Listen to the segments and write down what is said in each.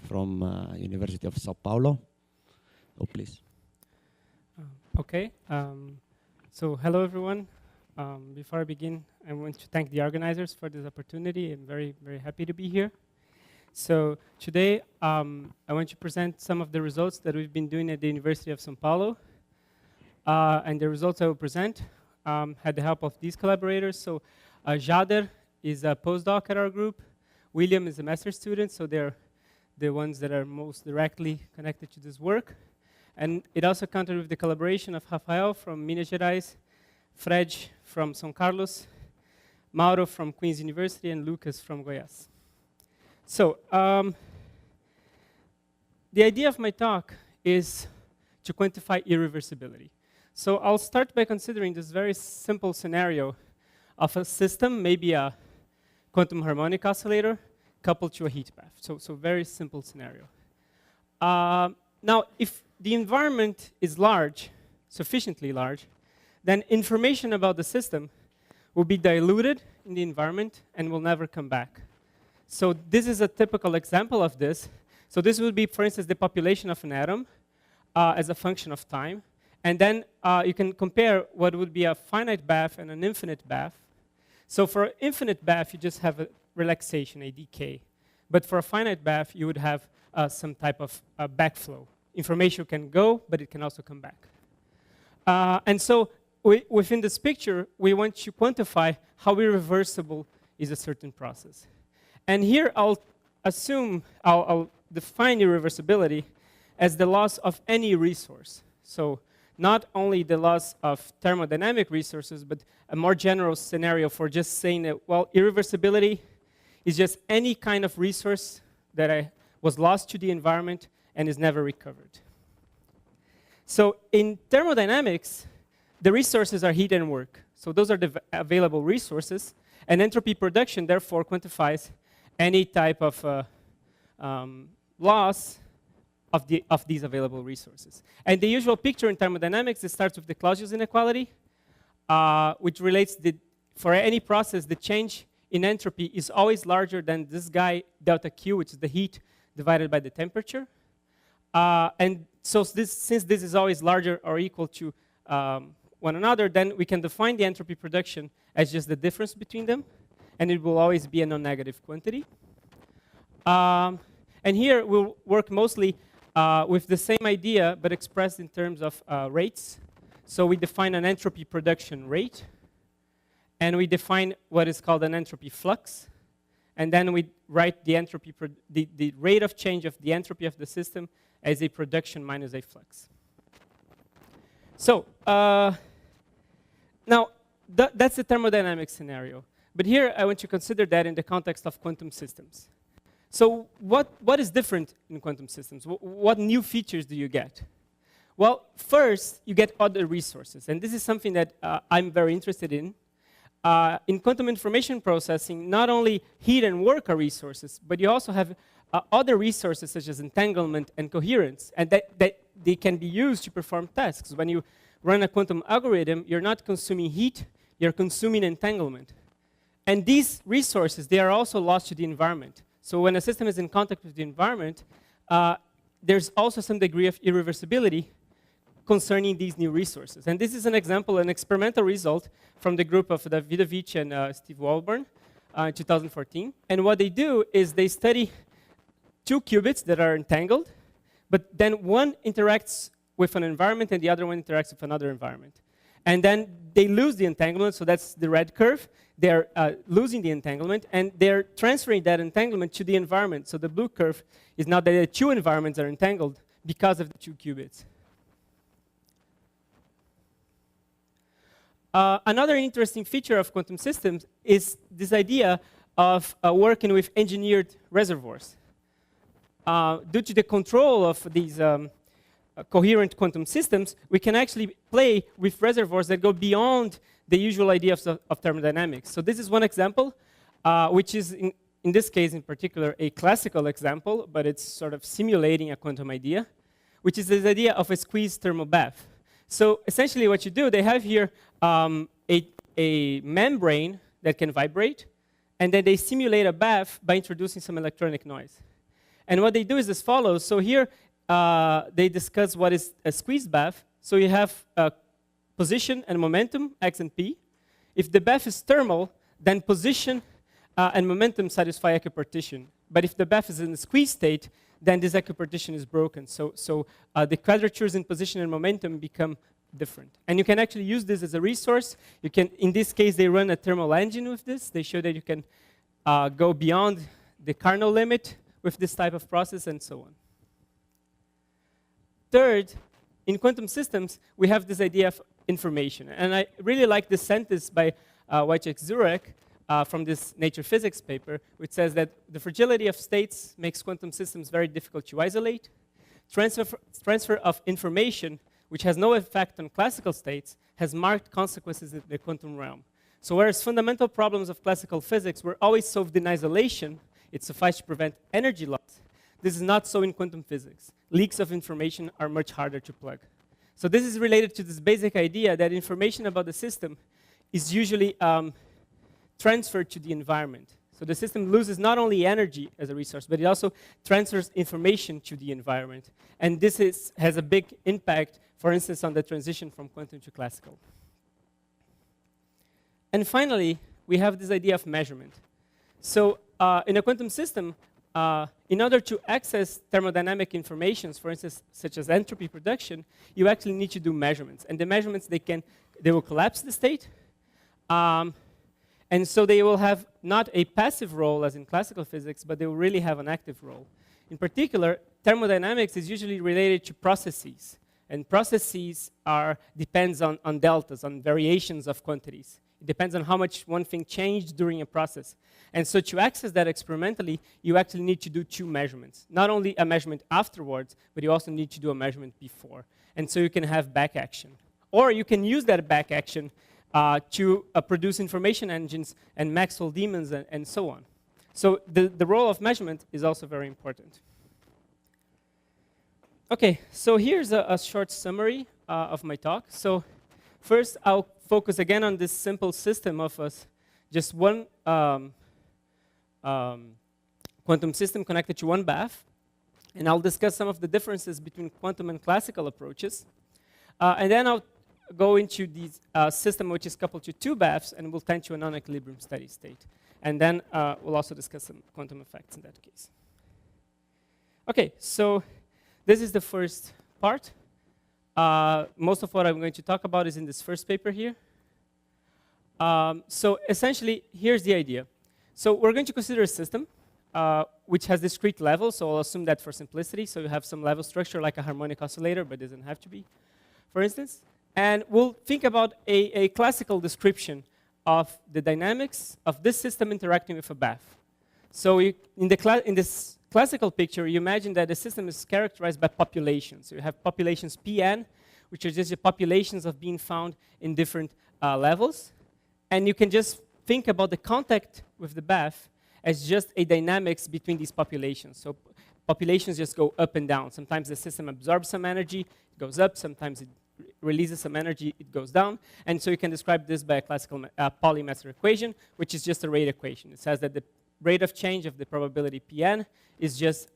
from University of Sao Paulo. Oh, please. Okay. So hello, everyone. Before I begin, I want to thank the organizers for this opportunity. I'm very, very happy to be here. So today, I want to present some of the results that we've been doing at the University of Sao Paulo. And the results I will present had the help of these collaborators. So Jader is a postdoc at our group. William is a master's student, so they're the ones that are most directly connected to this work. And it also counted with the collaboration of Rafael from Minas Gerais, Fred from São Carlos, Mauro from Queen's University, and Lucas from Goiás. So the idea of my talk is to quantify irreversibility. So I'll start by considering this very simple scenario of a system, maybe a quantum harmonic oscillator, coupled to a heat bath. So very simple scenario. Now, if the environment is large, sufficiently large, then information about the system will be diluted in the environment and will never come back. So this is a typical example of this. So this would be, for instance, the population of an atom as a function of time. And then you can compare what would be a finite bath and an infinite bath. So for an infinite bath, you just have a relaxation, a decay. But for a finite bath, you would have some type of backflow. Information can go, but it can also come back. And so within this picture, we want to quantify how irreversible is a certain process. And here I'll define irreversibility as the loss of any resource. So not only the loss of thermodynamic resources, but a more general scenario for just saying that, well, irreversibility is just any kind of resource that was lost to the environment and is never recovered. So in thermodynamics, the resources are heat and work. So those are the available resources. And entropy production, therefore, quantifies any type of loss of these available resources. And the usual picture in thermodynamics, it starts with the Clausius inequality, which relates for any process, the change in entropy is always larger than this guy, delta Q, which is the heat divided by the temperature. And so since this is always larger or equal to one another, then we can define the entropy production as just the difference between them. And it will always be a non-negative quantity. And here we'll work mostly with the same idea, but expressed in terms of rates. So we define an entropy production rate. And we define what is called an entropy flux. And then we write the entropy, the rate of change of the entropy of the system as a production minus a flux. So now that's the thermodynamic scenario. But here I want to consider that in the context of quantum systems. So what is different in quantum systems? What new features do you get? Well, first, you get other resources. And this is something that I'm very interested in. In quantum information processing, not only heat and work are resources, but you also have other resources such as entanglement and coherence, and that they can be used to perform tasks. When you run a quantum algorithm, you're not consuming heat, you're consuming entanglement. And these resources, they are also lost to the environment. So when a system is in contact with the environment, there's also some degree of irreversibility concerning these new resources. And this is an example, an experimental result from the group of Davidovich and Steve Walburn in 2014. And what they do is they study two qubits that are entangled, but then one interacts with an environment and the other one interacts with another environment. And then they lose the entanglement, so that's the red curve. They're losing the entanglement, and they're transferring that entanglement to the environment. So the blue curve is now that the two environments are entangled because of the two qubits. Another interesting feature of quantum systems is this idea of working with engineered reservoirs. Due to the control of these coherent quantum systems, we can actually play with reservoirs that go beyond the usual idea of thermodynamics. So this is one example, which is, in this case in particular, a classical example, but it's sort of simulating a quantum idea, which is this idea of a squeezed thermal bath. So essentially what you do, they have here a membrane that can vibrate, and then they simulate a bath by introducing some electronic noise. And what they do is as follows. So here, they discuss what is a squeeze bath. So you have position and momentum, x and p. If the bath is thermal, then position and momentum satisfy equipartition. But if the bath is in a squeeze state, then this equipartition is broken. So the quadratures in position and momentum become different. And you can actually use this as a resource. You can, in this case, they run a thermal engine with this. They show that you can go beyond the Carnot limit with this type of process and so on. Third, in quantum systems, we have this idea of information. And I really like this sentence by Wojciech from this Nature Physics paper, which says that the fragility of states makes quantum systems very difficult to isolate. Transfer of information, which has no effect on classical states, has marked consequences in the quantum realm. So whereas fundamental problems of classical physics were always solved in isolation, it sufficed to prevent energy loss. This is not so in quantum physics. Leaks of information are much harder to plug. So this is related to this basic idea that information about the system is usually transferred to the environment. So the system loses not only energy as a resource, but it also transfers information to the environment. And this has a big impact, for instance, on the transition from quantum to classical. And finally, we have this idea of measurement. So in a quantum system, in order to access thermodynamic informations, for instance, such as entropy production, you actually need to do measurements. And the measurements, they will collapse the state. And so they will have not a passive role as in classical physics, but they will really have an active role. In particular, thermodynamics is usually related to processes. And processes depends on deltas, on variations of quantities. It depends on how much one thing changed during a process. And so to access that experimentally, you actually need to do two measurements. Not only a measurement afterwards, but you also need to do a measurement before. And so you can have back action. Or you can use that back action to produce information engines and Maxwell demons and so on. So the role of measurement is also very important. Okay, so here's a short summary of my talk. So first, I'll focus again on this simple system of just one quantum system connected to one bath. And I'll discuss some of the differences between quantum and classical approaches. And then I'll go into this system which is coupled to two baths, and we'll tend to a non-equilibrium steady state. And then we'll also discuss some quantum effects in that case. Okay, so this is the first part. Most of what I'm going to talk about is in this first paper here. So essentially, here's the idea. So we're going to consider a system which has discrete levels, so I'll assume that for simplicity. So you have some level structure like a harmonic oscillator, but it doesn't have to be, for instance. And we'll think about a classical description of the dynamics of this system interacting with a bath. So in this classical picture, you imagine that the system is characterized by populations. So you have populations Pn, which are just the populations of being found in different levels. And you can just think about the contact with the bath as just a dynamics between these populations. So populations just go up and down. Sometimes the system absorbs some energy, it goes up. Sometimes it releases some energy, it goes down. And so you can describe this by a classical Pauli matter equation, which is just a rate equation. It says that the rate of change of the probability Pn is just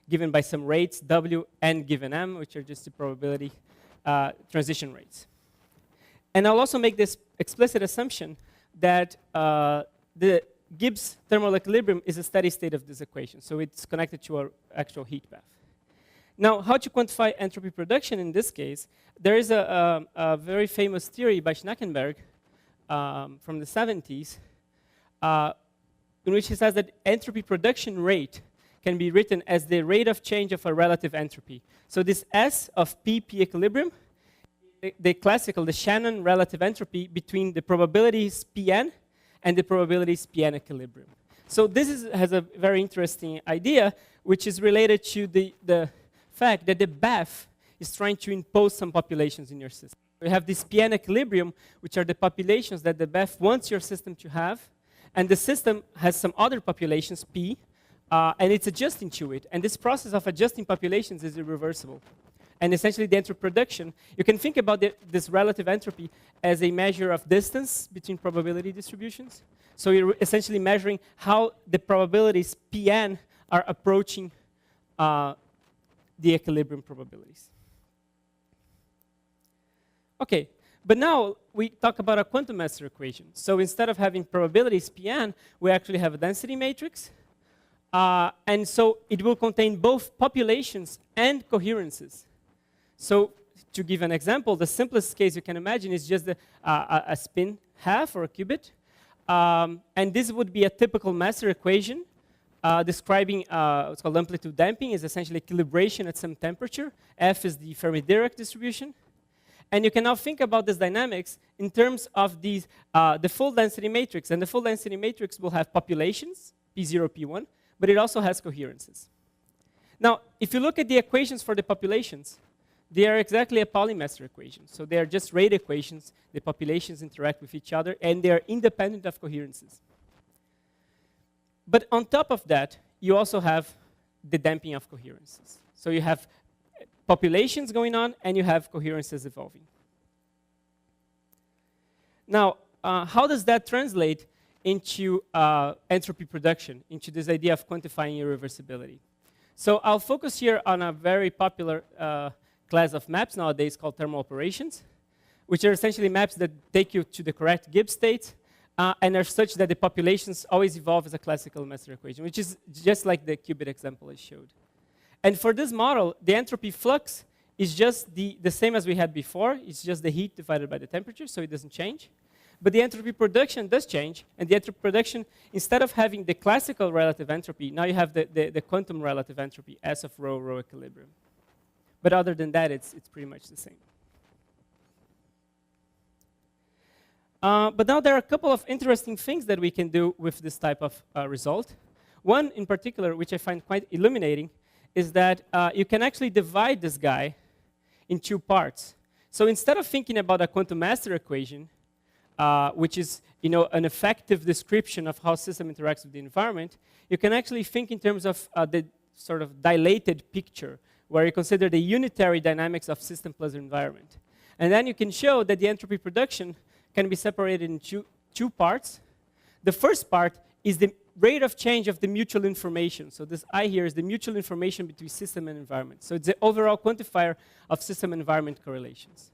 given by some rates, W and given M, which are just the probability transition rates. And I'll also make this explicit assumption that the Gibbs thermal equilibrium is a steady state of this equation. So it's connected to our actual heat bath. Now, how to quantify entropy production in this case? There is a very famous theory by Schnackenberg from the 70s in which he says that entropy production rate can be written as the rate of change of a relative entropy. So this S of P equilibrium, the Shannon relative entropy between the probabilities Pn and the probabilities Pn equilibrium. So this has a very interesting idea, which is related to the fact that the bath is trying to impose some populations in your system. You have this Pn equilibrium, which are the populations that the bath wants your system to have, and the system has some other populations, P, and it's adjusting to it. And this process of adjusting populations is irreversible. And essentially, the entropy production, you can think about this relative entropy as a measure of distance between probability distributions. So you're essentially measuring how the probabilities Pn are approaching the equilibrium probabilities. Okay, but now we talk about a quantum master equation. So instead of having probabilities Pn, we actually have a density matrix. And so it will contain both populations and coherences. So to give an example, the simplest case you can imagine is just a spin half or a qubit. And this would be a typical master equation describing what's called amplitude damping, is essentially calibration at some temperature. F is the Fermi-Dirac distribution. And you can now think about this dynamics in terms of these, the full density matrix. And the full density matrix will have populations, P0, P1, but it also has coherences. Now, if you look at the equations for the populations, they are exactly a Pauli master equation. So they are just rate equations. The populations interact with each other, and they are independent of coherences. But on top of that, you also have the damping of coherences. So you have populations going on, and you have coherences evolving. Now, how does that translate into entropy production, into this idea of quantifying irreversibility? So I'll focus here on a very popular class of maps nowadays called thermal operations, which are essentially maps that take you to the correct Gibbs state and are such that the populations always evolve as a classical master equation, which is just like the qubit example I showed. And for this model, the entropy flux is just the same as we had before. It's just the heat divided by the temperature, so it doesn't change. But the entropy production does change. And the entropy production, instead of having the classical relative entropy, now you have the quantum relative entropy, S of rho, rho equilibrium. But other than that, it's pretty much the same. But now there are a couple of interesting things that we can do with this type of result. One in particular, which I find quite illuminating, is that you can actually divide this guy in two parts. So instead of thinking about a quantum master equation, which is an effective description of how system interacts with the environment, you can actually think in terms of the sort of dilated picture, where you consider the unitary dynamics of system plus environment. And then you can show that the entropy production can be separated in two parts. The first part is the rate of change of the mutual information. So this I here is the mutual information between system and environment. So it's the overall quantifier of system-environment correlations.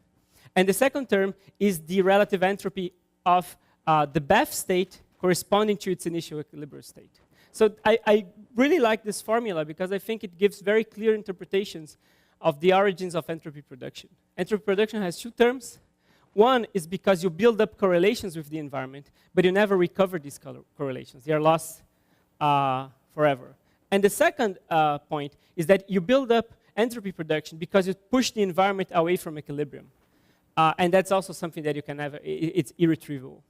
And the second term is the relative entropy of the BEF state corresponding to its initial equilibrium state. So I really like this formula because I think it gives very clear interpretations of the origins of entropy production. Entropy production has two terms. One is because you build up correlations with the environment, but you never recover these correlations. They are lost forever. And the second point is that you build up entropy production because you push the environment away from equilibrium. And that's also something that you can have, it's irretrievable.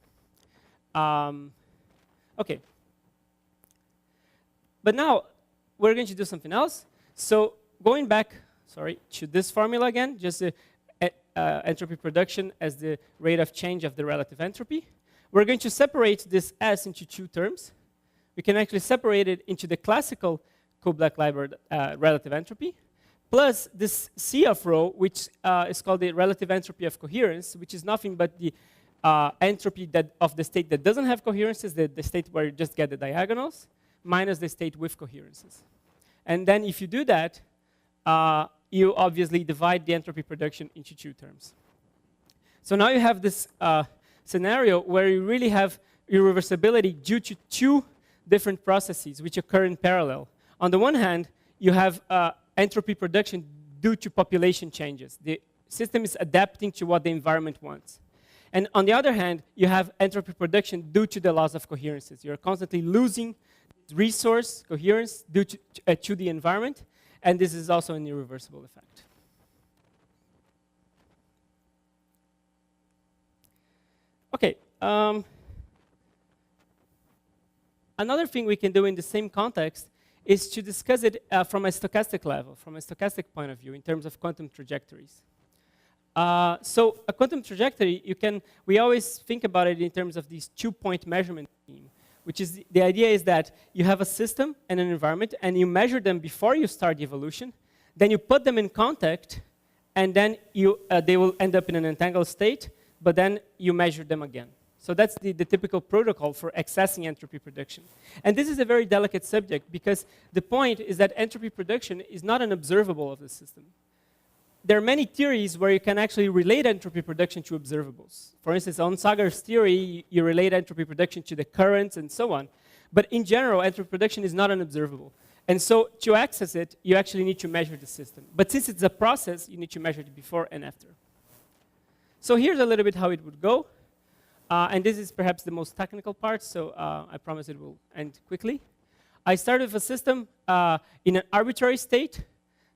Okay. But now, we're going to do something else. So going back, to this formula again, just entropy production as the rate of change of the relative entropy. We're going to separate this S into two terms. We can actually separate it into the classical Kubla-Leiber relative entropy, plus this C of rho, which is called the relative entropy of coherence, which is nothing but the entropy of the state that doesn't have coherences, the state where you just get the diagonals, minus the state with coherences. And then if you do that, you obviously divide the entropy production into two terms. So now you have this scenario where you really have irreversibility due to two different processes which occur in parallel. On the one hand, you have entropy production due to population changes. The system is adapting to what the environment wants. And on the other hand, you have entropy production due to the loss of coherences. You're constantly losing resource coherence due to the environment. And this is also an irreversible effect. Okay. Another thing we can do in the same context is to discuss it from a stochastic level, from a stochastic point of view, in terms of quantum trajectories. So a quantum trajectory, we always think about it in terms of these two-point measurement scheme, which is the idea is that you have a system and an environment, and you measure them before you start the evolution. Then you put them in contact, and then they will end up in an entangled state, but then you measure them again. So that's the typical protocol for accessing entropy prediction. And this is a very delicate subject because the point is that entropy prediction is not an observable of the system. There are many theories where you can actually relate entropy prediction to observables. For instance, on Sagar's theory, you relate entropy prediction to the currents and so on. But in general, entropy prediction is not an observable. And so to access it, you actually need to measure the system. But since it's a process, you need to measure it before and after. So here's a little bit how it would go. And this is perhaps the most technical part, so I promise it will end quickly. I start with a system in an arbitrary state.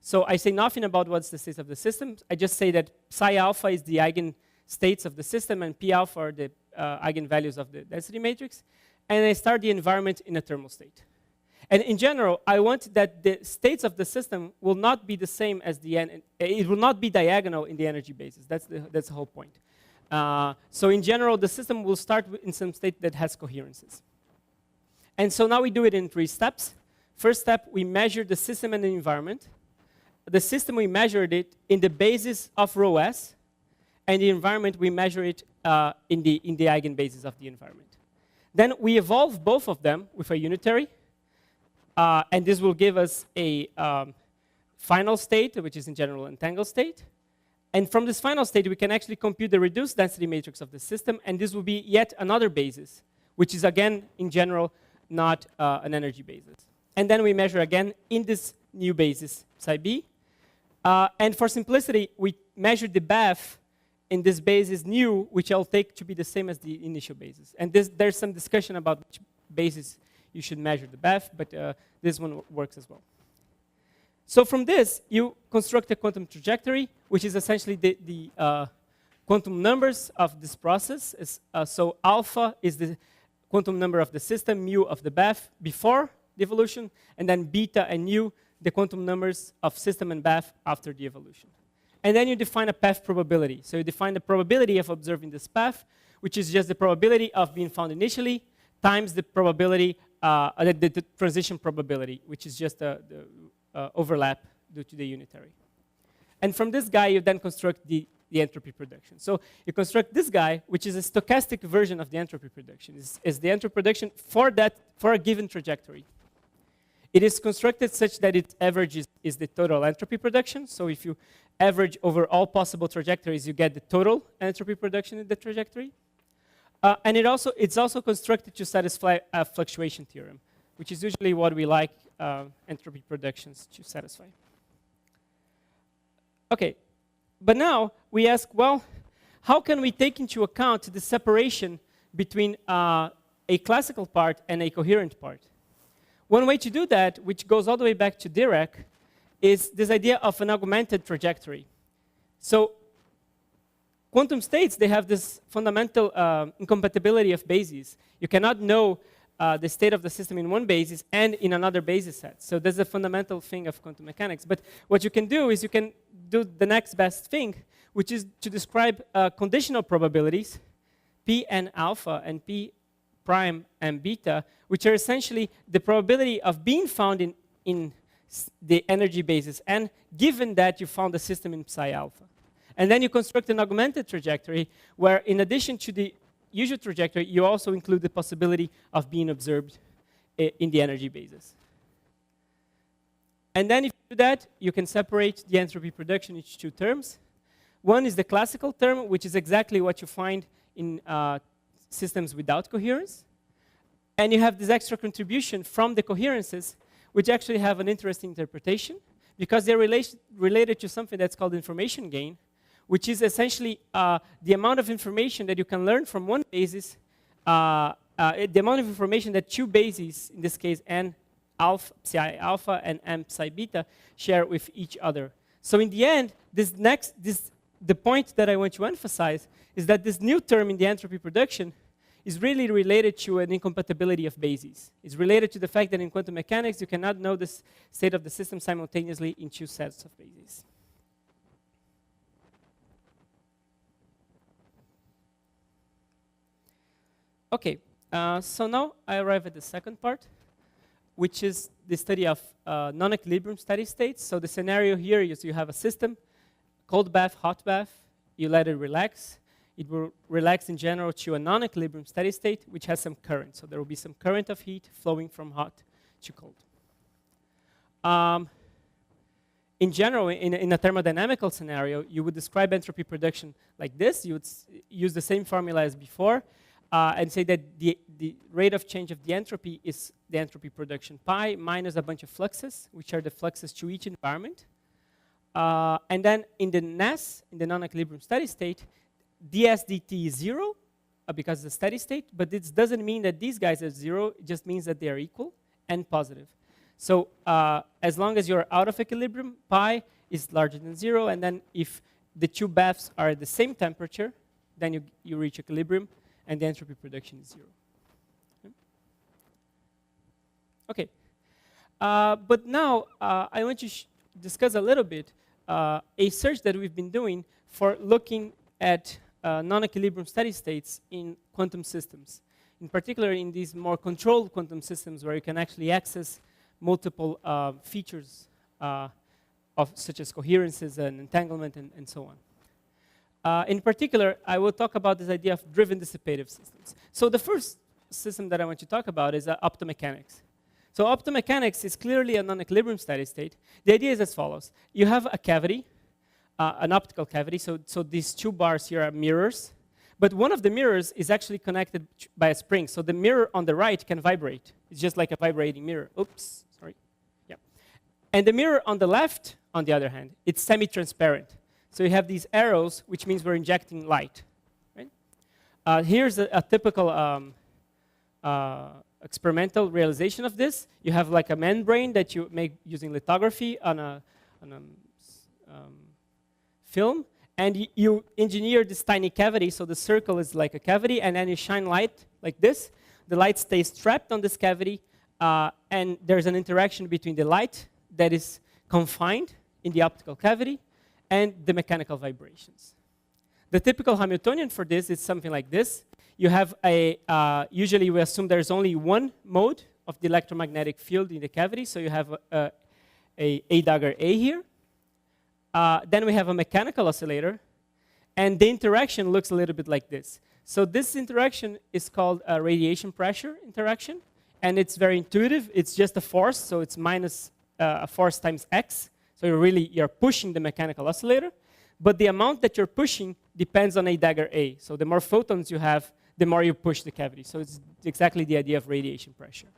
So I say nothing about what's the state of the system. I just say that psi alpha is the eigenstates of the system, and p alpha are the eigenvalues of the density matrix. And I start the environment in a thermal state. And in general, I want that the states of the system will not be the same as it will not be diagonal in the energy basis. That's the whole point. So in general, the system will start in some state that has coherences. And so now we do it in 3 steps. First step, we measure the system and the environment. The system, we measured it in the basis of rho s, and the environment, we measure it in the eigenbasis of the environment. Then we evolve both of them with a unitary, and this will give us a final state, which is in general entangled state. And from this final state, we can actually compute the reduced density matrix of the system, and this will be yet another basis, which is again, in general, not an energy basis. And then we measure again in this new basis, psi b. And for simplicity, we measure the BAF in this basis nu, which I'll take to be the same as the initial basis. And there's some discussion about which basis you should measure the BAF, but this one works as well. So from this, you construct a quantum trajectory, which is essentially the quantum numbers of this process. So alpha is the quantum number of the system, mu of the BAF before the evolution, and then beta and nu, the quantum numbers of system and BAF after the evolution. And then you define a path probability. So you define the probability of observing this path, which is just the probability of being found initially times the probability, the transition probability, which is just the overlap due to the unitary. And from this guy, you then construct the entropy prediction. So you construct this guy, which is a stochastic version of the entropy prediction. Is the entropy prediction for a given trajectory. It is constructed such that its average is the total entropy prediction. So if you average over all possible trajectories, you get the total entropy prediction in the trajectory. And it's also constructed to satisfy a fluctuation theorem, which is usually what we like entropy predictions to satisfy. Okay, but now we ask, well, how can we take into account the separation between a classical part and a coherent part? One way to do that, which goes all the way back to Dirac, is this idea of an augmented trajectory. So quantum states, they have this fundamental incompatibility of bases. You cannot know the state of the system in one basis and in another basis set. So that's a fundamental thing of quantum mechanics. But what you can do is you can do the next best thing, which is to describe conditional probabilities, p and alpha and p prime and beta, which are essentially the probability of being found in the energy basis, and given that you found the system in psi alpha. And then you construct an augmented trajectory where, in addition to the usual trajectory, you also include the possibility of being observed in the energy basis. And then if you do that, you can separate the entropy prediction into 2 terms. One is the classical term, which is exactly what you find in systems without coherence. And you have this extra contribution from the coherences, which actually have an interesting interpretation, because they're related to something that's called information gain, which is essentially the amount of information that you can learn from one basis, the amount of information that 2 bases, in this case n alpha, psi alpha and m psi beta, share with each other. So in the end, the point that I want to emphasize is that this new term in the entropy prediction is really related to an incompatibility of bases. It's related to the fact that in quantum mechanics, you cannot know the state of the system simultaneously in 2 sets of bases. Okay, so now I arrive at the second part, which is the study of non-equilibrium steady states. So the scenario here is you have a system, cold bath, hot bath, you let it relax, it will relax in general to a non-equilibrium steady state, which has some current. So there will be some current of heat flowing from hot to cold. In general, in a thermodynamical scenario, you would describe entropy production like this. You would use the same formula as before and say that the rate of change of the entropy is the entropy production pi minus a bunch of fluxes, which are the fluxes to each environment. And then in the NES, in the non-equilibrium steady state, ds dt is 0 because it's a steady state, but this doesn't mean that these guys are 0. It just means that they are equal and positive. So as long as you're out of equilibrium, pi is larger than 0. And then if the two baths are at the same temperature, then you reach equilibrium, and the entropy production is 0. Okay. But now I want to discuss a little bit a search that we've been doing for looking at non-equilibrium steady states in quantum systems. In particular, in these more controlled quantum systems where you can actually access multiple features such as coherences and entanglement and so on. In particular, I will talk about this idea of driven-dissipative systems. So the first system that I want to talk about is optomechanics. So optomechanics is clearly a non-equilibrium steady state. The idea is as follows. You have a cavity, an optical cavity. So these two bars here are mirrors. But one of the mirrors is actually connected by a spring. So the mirror on the right can vibrate. It's just like a vibrating mirror. Oops, sorry. Yeah. And the mirror on the left, on the other hand, it's semi-transparent. So you have these arrows, which means we're injecting light. Right? Here's a typical experimental realization of this. You have like a membrane that you make using lithography on a film. And you engineer this tiny cavity, so the circle is like a cavity, and then you shine light like this. The light stays trapped on this cavity, and there's an interaction between the light that is confined in the optical cavity and the mechanical vibrations. The typical Hamiltonian for this is something like this. You have usually we assume there's only one mode of the electromagnetic field in the cavity, so you have a dagger A here. Then we have a mechanical oscillator, and the interaction looks a little bit like this. So this interaction is called a radiation pressure interaction, and it's very intuitive. It's just a force, so it's minus a force times x. So you're pushing the mechanical oscillator, but the amount that you're pushing depends on a dagger A. So the more photons you have, the more you push the cavity. So it's exactly the idea of radiation pressure.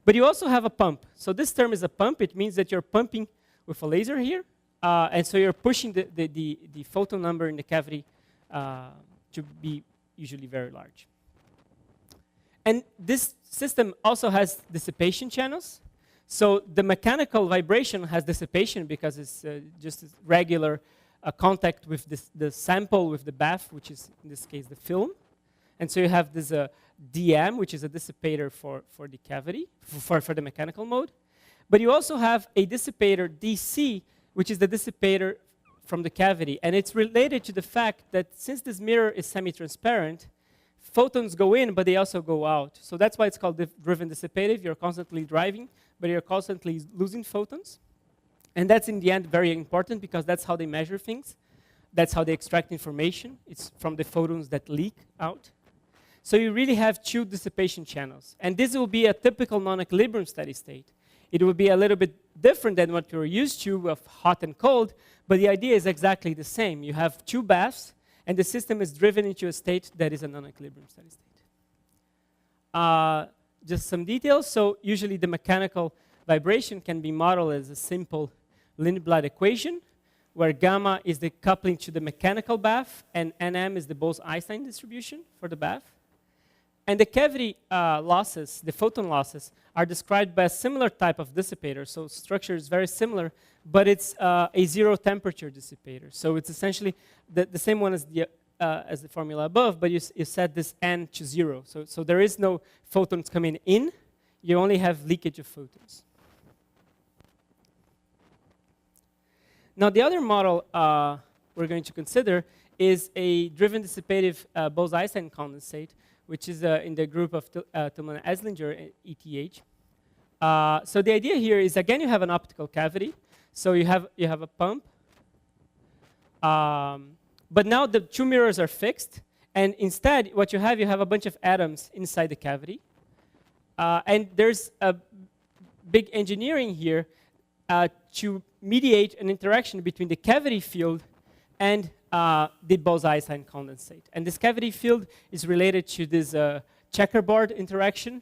But you also have a pump. So this term is a pump. It means that you're pumping with a laser here. And so you're pushing the photon number in the cavity to be usually very large. And this system also has dissipation channels. So the mechanical vibration has dissipation because it's just a regular contact with the sample with the bath, which is in this case the film. And so you have this DM, which is a dissipator for the cavity, for the mechanical mode. But you also have a dissipator DC, which is the dissipator from the cavity. And it's related to the fact that since this mirror is semi-transparent, photons go in, but they also go out. So that's why it's called driven-dissipative. You're constantly driving, but you're constantly losing photons. And that's, in the end, very important, because that's how they measure things. That's how they extract information. It's from the photons that leak out. So you really have two dissipation channels. And this will be a typical non-equilibrium steady state. It will be a little bit different than what you're used to of hot and cold, but the idea is exactly the same. You have two baths, and the system is driven into a state that is a non-equilibrium steady state. Just some details. So usually the mechanical vibration can be modeled as a simple Lindblad equation, where gamma is the coupling to the mechanical bath, and Nm is the Bose-Einstein distribution for the bath. And the cavity losses, the photon losses, are described by a similar type of dissipator. So structure is very similar, but it's a zero temperature dissipator. So it's essentially the same one as the formula above, but you set this n to 0. So there is no photons coming in. You only have leakage of photons. Now the other model we're going to consider is a driven-dissipative Bose-Einstein condensate, which is in the group of Tillman Eslinger, ETH. So the idea here is, again, you have an optical cavity. So you have a pump, But now the two mirrors are fixed, and instead what you have a bunch of atoms inside the cavity. And there's a big engineering here to mediate an interaction between the cavity field and the Bose-Einstein condensate. And this cavity field is related to this checkerboard interaction.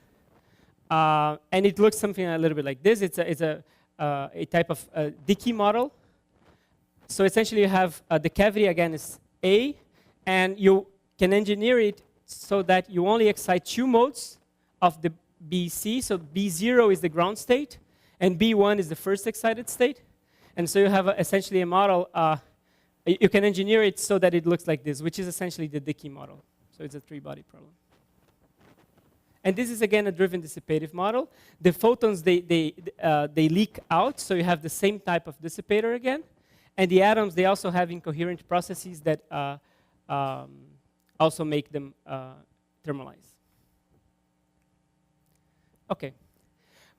And it looks something a little bit like this. It's a type of Dickey model. So essentially you have the cavity again is A, and you can engineer it so that you only excite two modes of the BC. So B0 is the ground state, and B1 is the first excited state. And so you have essentially a model. You can engineer it so that it looks like this, which is essentially the Dickey model. So it's a three-body problem. And this is, again, a driven-dissipative model. The photons, they leak out, so you have the same type of dissipator again. And the atoms, they also have incoherent processes that also make them thermalize. Okay.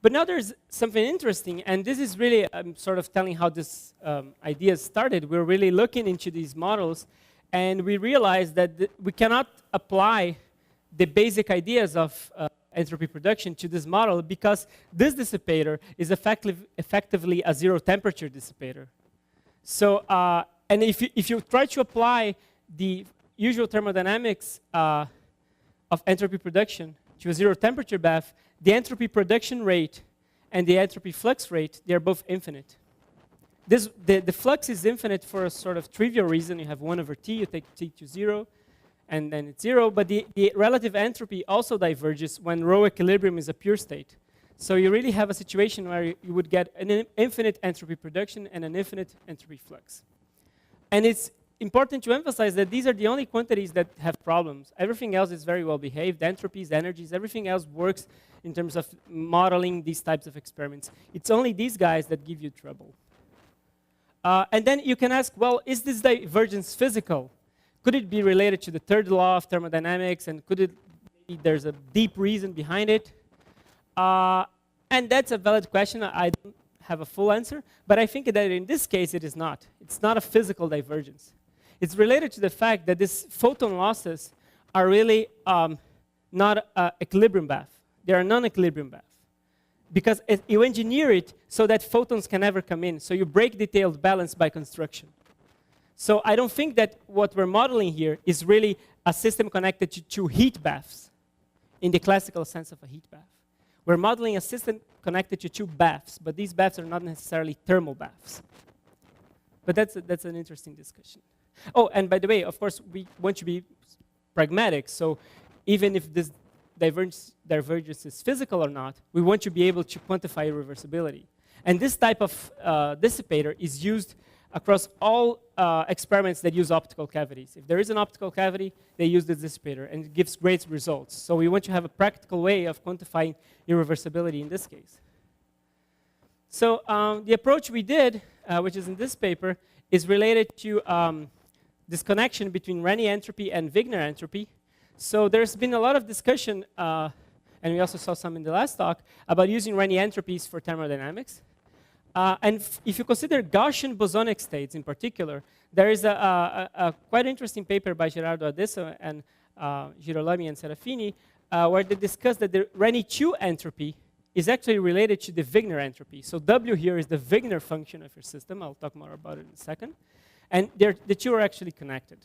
But now there's something interesting, and this is really sort of telling how this idea started. We're really looking into these models, and we realized that we cannot apply the basic ideas of entropy production to this model because this dissipator is effectively a zero-temperature dissipator. So, and if you try to apply the usual thermodynamics of entropy production to a zero-temperature bath, the entropy production rate and the entropy flux rate, they are both infinite. The flux is infinite for a sort of trivial reason. You have 1 over t, you take t to 0, and then it's 0. But the relative entropy also diverges when rho equilibrium is a pure state. So you really have a situation where you would get an infinite entropy production and an infinite entropy flux. And it's important to emphasize that these are the only quantities that have problems. Everything else is very well behaved. Entropies, energies, everything else works in terms of modeling these types of experiments. It's only these guys that give you trouble. And then you can ask, well, is this divergence physical? Could it be related to the third law of thermodynamics, and could it be there's a deep reason behind it? And that's a valid question. I don't have a full answer, but I think that in this case it is not. It's not a physical divergence. It's related to the fact that these photon losses are really not an equilibrium bath. They are a non-equilibrium bath. Because you engineer it so that photons can never come in. So you break detailed balance by construction. So I don't think that what we're modeling here is really a system connected to two heat baths in the classical sense of a heat bath. We're modeling a system connected to two baths, but these baths are not necessarily thermal baths. But that's an interesting discussion. Oh, and by the way, of course, we want to be pragmatic. So even if this divergence is physical or not, we want to be able to quantify irreversibility. And this type of dissipator is used across all experiments that use optical cavities. If there is an optical cavity, they use this dissipator, and it gives great results. So we want to have a practical way of quantifying irreversibility in this case. So the approach we did, which is in this paper, is related to this connection between Renyi entropy and Wigner entropy. So there's been a lot of discussion, and we also saw some in the last talk, about using Renyi entropies for thermodynamics. And if you consider Gaussian bosonic states in particular, there is a quite interesting paper by Gerardo Adesso and Girolami and Serafini, where they discuss that the Renyi 2 entropy is actually related to the Wigner entropy. So W here is the Wigner function of your system. I'll talk more about it in a second. And the two are actually connected.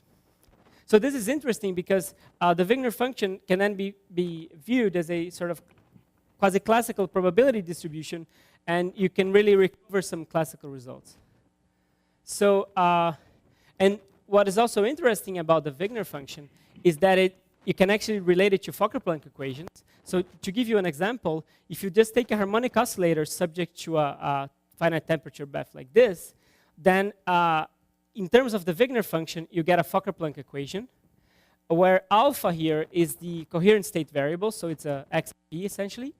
So this is interesting because the Wigner function can then be viewed as a sort of quasi-classical probability distribution, and you can really recover some classical results. So, and what is also interesting about the Wigner function is that you can actually relate it to FOKKER-PLANCK equations. So to give you an example, if you just take a harmonic oscillator subject to a finite temperature bath like this, then in terms of the Wigner function, you get a FOKKER-PLANCK equation, where alpha here is the coherent state variable, so it's a XP essentially.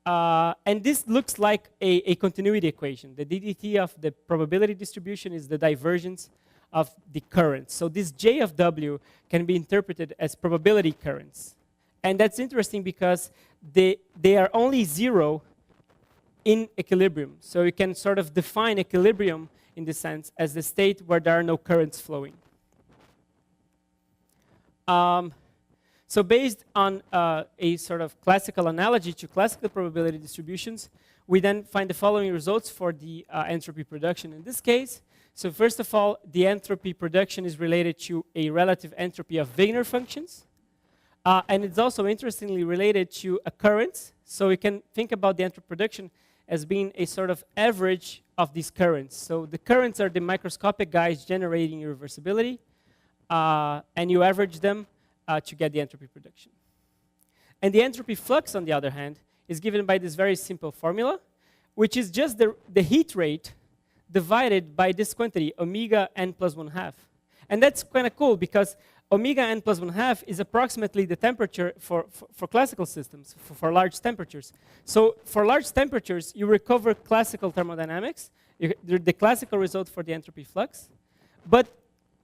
And this looks like a continuity equation. The DDT of the probability distribution is the divergence of the currents. So this J of W can be interpreted as probability currents. And that's interesting because they are only 0 in equilibrium. So you can sort of define equilibrium in this sense as the state where there are no currents flowing. So based on a sort of classical analogy to classical probability distributions, we then find the following results for the entropy production in this case. So first of all, the entropy production is related to a relative entropy of Wigner functions. And it's also interestingly related to occurrence. So we can think about the entropy production as being a sort of average of these currents. So the currents are the microscopic guys generating irreversibility, and you average them to get the entropy production. And the entropy flux, on the other hand, is given by this very simple formula, which is just the heat rate divided by this quantity, omega n plus 1/2. And that's kind of cool, because omega n plus 1/2 is approximately the temperature for classical systems, for large temperatures. So for large temperatures, you recover classical thermodynamics, the classical result for the entropy flux. But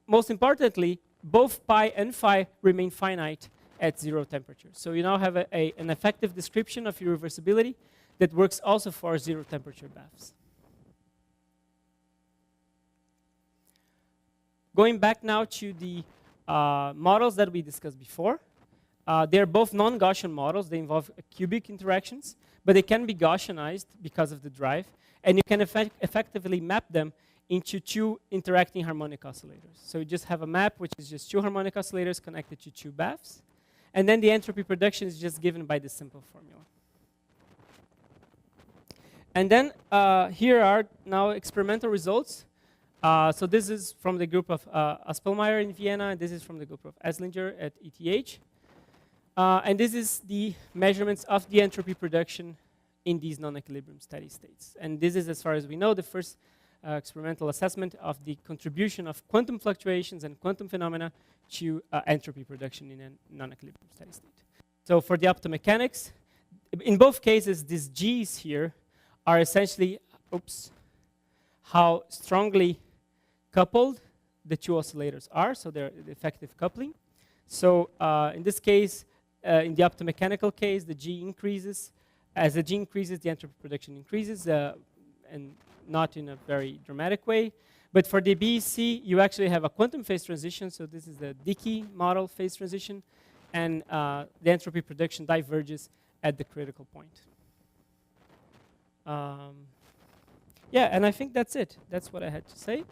most importantly, both pi and phi remain finite at 0 temperature. So you now have an effective description of irreversibility that works also for 0 temperature baths. Going back now to the models that we discussed before. They're both non-Gaussian models. They involve cubic interactions, but they can be Gaussianized because of the drive. And you can effectively map them into 2 interacting harmonic oscillators. So you just have a map which is just 2 harmonic oscillators connected to 2 baths. And then the entropy production is just given by this simple formula. And then here are now experimental results. So this is from the group of Aspelmeyer in Vienna, and this is from the group of Eslinger at ETH. And this is the measurements of the entropy production in these non-equilibrium steady states. And this is, as far as we know, the first experimental assessment of the contribution of quantum fluctuations and quantum phenomena to entropy production in a non-equilibrium steady state. So for the optomechanics, in both cases, these G's here are essentially, how strongly coupled the 2 oscillators are, so they're the effective coupling. So in this case, in the optomechanical case, the G increases. As the G increases, the entropy production increases, and not in a very dramatic way. But for the BEC, you actually have a quantum phase transition, so this is the Dickey model phase transition, and the entropy production diverges at the critical point. Yeah, and I think that's it. That's what I had to say.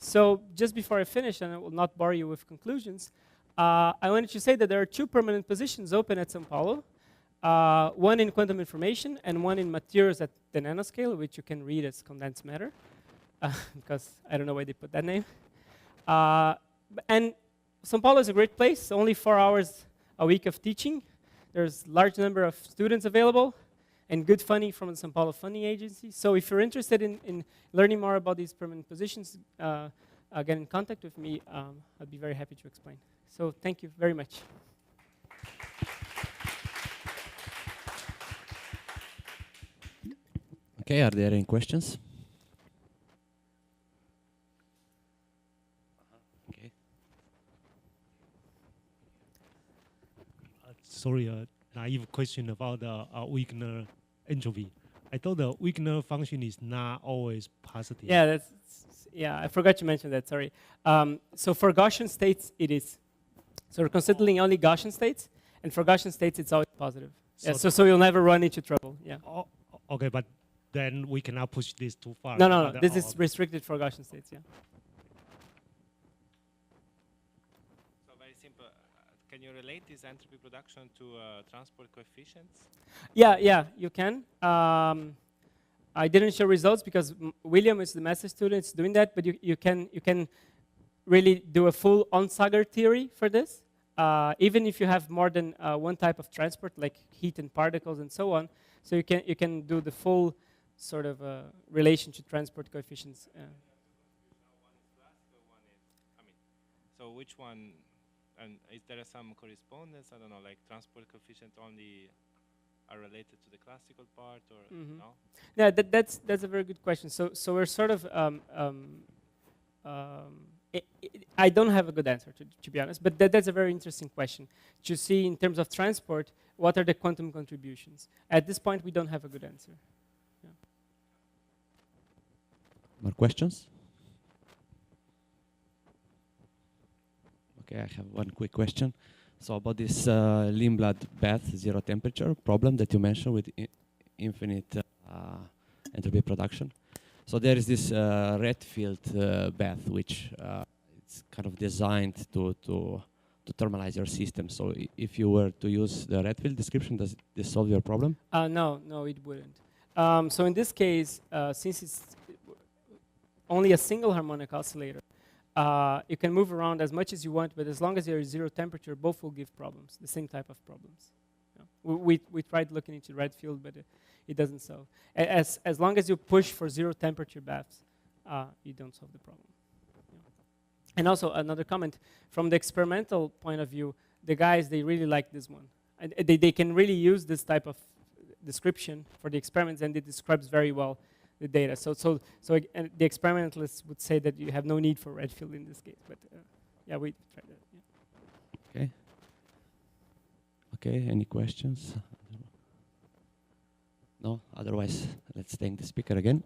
So just before I finish, and I will not bore you with conclusions, I wanted to say that there are 2 permanent positions open at São Paulo, one in quantum information and one in materials at the nanoscale, which you can read as condensed matter, because I don't know why they put that name. And São Paulo is a great place, only 4 hours a week of teaching. There's a large number of students available, and good funding from the São Paulo Funding Agency. So if you're interested in learning more about these permanent positions, get in contact with me. I'd be very happy to explain. So thank you very much. Okay, are there any questions? Okay. Sorry, naive question about the WIGNER entropy. I thought the WIGNER function is not always positive. Yeah, I forgot to mention that, sorry. So for Gaussian states, it is. So we're considering only Gaussian states, and for Gaussian states, it's always positive. So you'll never run into trouble, yeah. Okay, but then we cannot push this too far. No, this is restricted for Gaussian states, yeah. So very simple. Can you relate this entropy production to transport coefficients? Yeah, you can. I didn't show results because William is the master student doing that, but you can really do a full Onsager theory for this. Even if you have more than one type of transport, like heat and particles and so on, so you can do the full sort of relation to transport coefficients. So which one? And is there some correspondence? I don't know, like transport coefficient only are related to the classical part, or no? Yeah, that's a very good question. So we're sort of I don't have a good answer to be honest, but that's a very interesting question to see in terms of transport. What are the quantum contributions? At this point, we don't have a good answer. Yeah. More questions? Okay, I have one quick question. So about this Lindblad bath zero temperature problem that you mentioned with infinite entropy production. So there is this Redfield bath, which it's kind of designed to thermalize your system. So if you were to use the Redfield description, does this solve your problem? No, it wouldn't. So in this case, since it's only a single harmonic oscillator, you can move around as much as you want, but as long as there is zero temperature, both will give problems, the same type of problems. Yeah. We tried looking into Redfield, but it doesn't solve. As long as you push for zero temperature baths, you don't solve the problem. Yeah. And also another comment, from the experimental point of view, the guys, they really like this one. And they can really use this type of description for the experiments, and it describes very well the data. So the experimentalists would say that you have no need for Redfield in this case, but yeah, we tried that. Yeah. Okay. Okay, any questions? No? Otherwise, let's thank the speaker again.